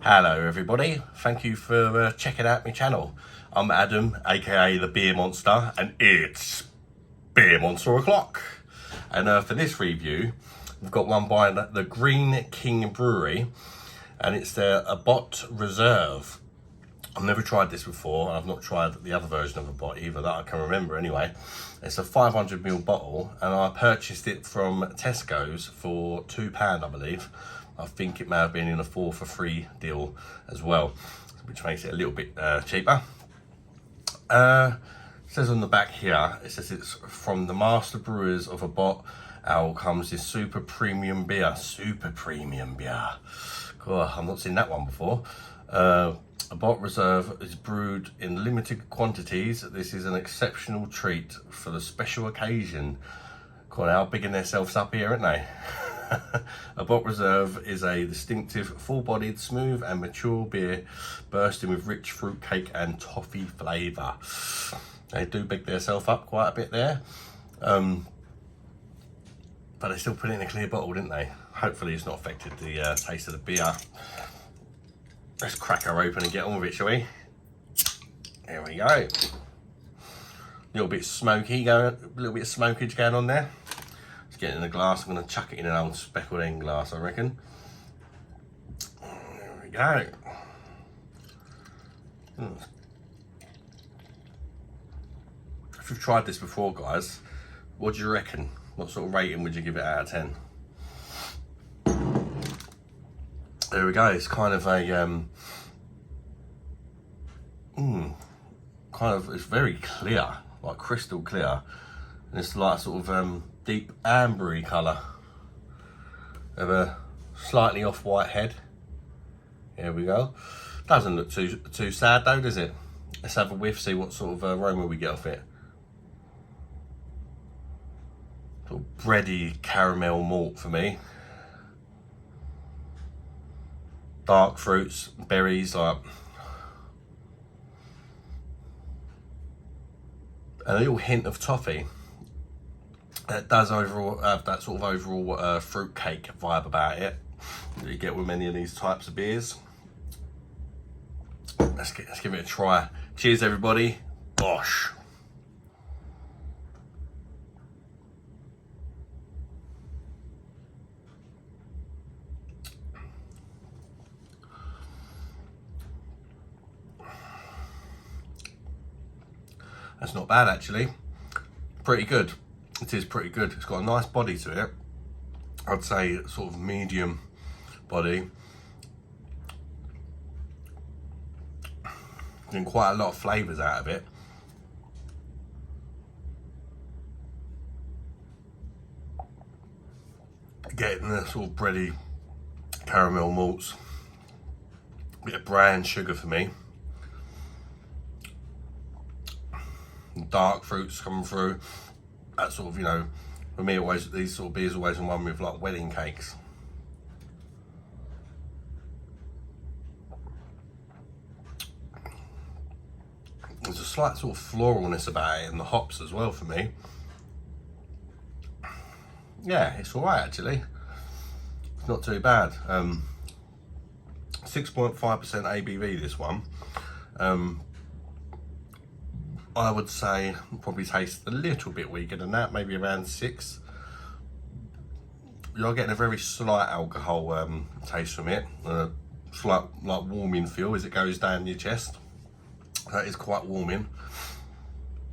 Hello everybody, thank you for checking out my channel. I'm Adam, aka the Beer Monster, and it's Beer Monster O'Clock. And for this review, we've got one by the Greene King Brewery, and it's their Abbot Reserve. I've never tried this before, and I've not tried the other version of Abbot either, that I can remember anyway. It's a 500ml bottle, and I purchased it from Tesco's for £2, I believe. I think it may have been in a 4 for 3 deal as well, which makes it a little bit cheaper. It says on the back here, it says it's from the master brewers of Abbot Ale comes this super premium beer. Super premium beer. God, I've not seen that one before. Abbot Reserve is brewed in limited quantities. This is an exceptional treat for the special occasion. God, how bigging themselves up here, aren't they? Abbot Reserve is a distinctive, full-bodied, smooth and mature beer bursting with rich fruitcake and toffee flavour. They do big themselves up quite a bit there. But they still put it in a clear bottle, didn't they? Hopefully it's not affected the taste of the beer. Let's crack her open and get on with it, shall we? There we go. A little bit smoky going, a little bit of smokage going on there. Let's get it in a glass. I'm going to chuck it in an old speckled end glass, I reckon. There we go. If you've tried this before, guys, what do you reckon? What sort of rating would you give it out of 10? There we go. It's kind of a it's very clear, like crystal clear, and it's like sort of deep ambery colour. Have a slightly off-white head. Here we go. Doesn't look too sad though, does it? Let's have a whiff, see what sort of aroma we get off it. Sort of bready caramel malt for me. Dark fruits, berries, like a little hint of toffee. It does overall have that sort of overall fruit cake vibe about it that you get with many of these types of beers. Let's give it a try. Cheers everybody. Bosh. That's not bad actually. Pretty good. It is pretty good. It's got a nice body to it. I'd say sort of medium body. Getting quite a lot of flavours out of it. Getting the sort of bready caramel malts. Bit of brown sugar for me. Dark fruits coming through. That sort of, you know, for me always these sort of beers always in one with like wedding cakes. There's a slight sort of floralness about it and the hops as well for me. Yeah, it's alright actually. It's not too bad. 6.5% ABV this one. I would say probably tastes a little bit weaker than that, maybe around 6. You're getting a very slight alcohol taste from it, slight like warming feel as it goes down your chest. That is quite warming.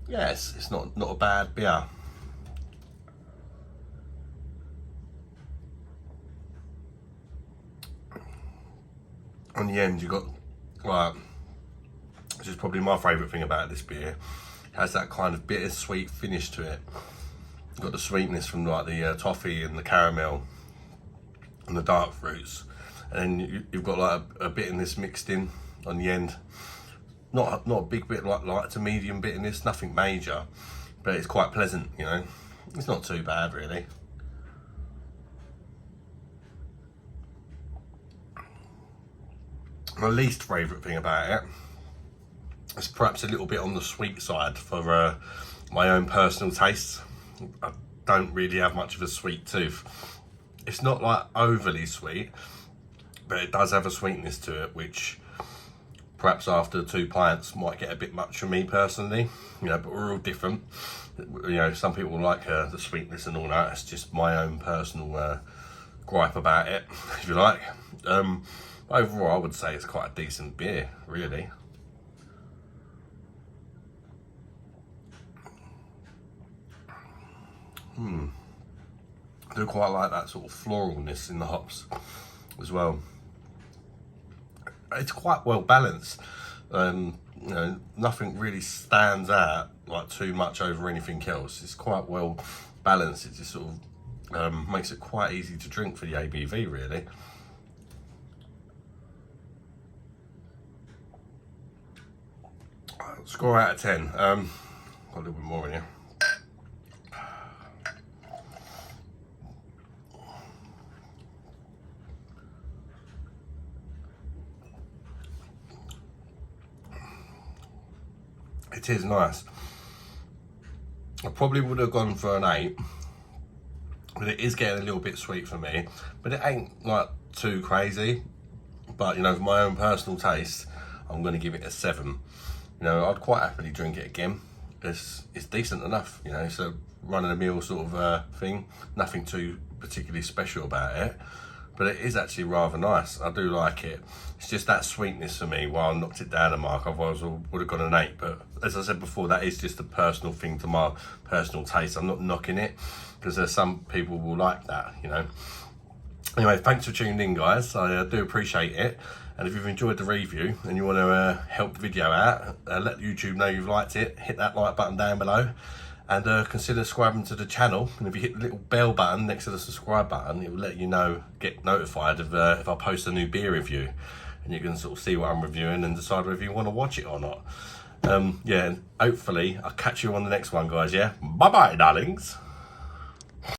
Yes, it's not a bad beer. On the end, you got like, which is probably my favourite thing about this beer. It has that kind of bittersweet finish to it. You've got the sweetness from like the toffee and the caramel and the dark fruits, and then you've got like a bitterness mixed in on the end. Not a big bit, like light to medium bitterness, nothing major, but it's quite pleasant, you know. It's not too bad really. My least favourite thing about it, it's perhaps a little bit on the sweet side for my own personal tastes. I don't really have much of a sweet tooth. It's not like overly sweet, but it does have a sweetness to it, which perhaps after 2 pints might get a bit much for me personally, you know, but we're all different. You know, some people like the sweetness and all that. It's just my own personal gripe about it, if you like. Overall, I would say it's quite a decent beer, really. I do quite like that sort of floralness in the hops as well. It's quite well balanced. You know, nothing really stands out like too much over anything else. It's quite well balanced. It just sort of makes it quite easy to drink for the ABV, really. Score out of 10. Got a little bit more in here. It is nice. I probably would have gone for an 8, but it is getting a little bit sweet for me. But it ain't like too crazy. But you know, for my own personal taste, I'm going to give it a 7. You know, I'd quite happily drink it again. It's decent enough. You know, it's a run-of-the-mill sort of thing. Nothing too particularly special about it. But it is actually rather nice. I do like it. It's just that sweetness for me while I knocked it down a mark. Otherwise I would have got an 8. But as I said before, that is just a personal thing to my personal taste. I'm not knocking it, because there's some people will like that, you know. Anyway, thanks for tuning in, guys. I do appreciate it. And if you've enjoyed the review and you want to help the video out, let YouTube know you've liked it. Hit that like button down below. And consider subscribing to the channel. And if you hit the little bell button next to the subscribe button, it will let you know, get notified of if I post a new beer review. And you can sort of see what I'm reviewing and decide whether you want to watch it or not. Yeah, and hopefully I'll catch you on the next one, guys, yeah? Bye-bye, darlings.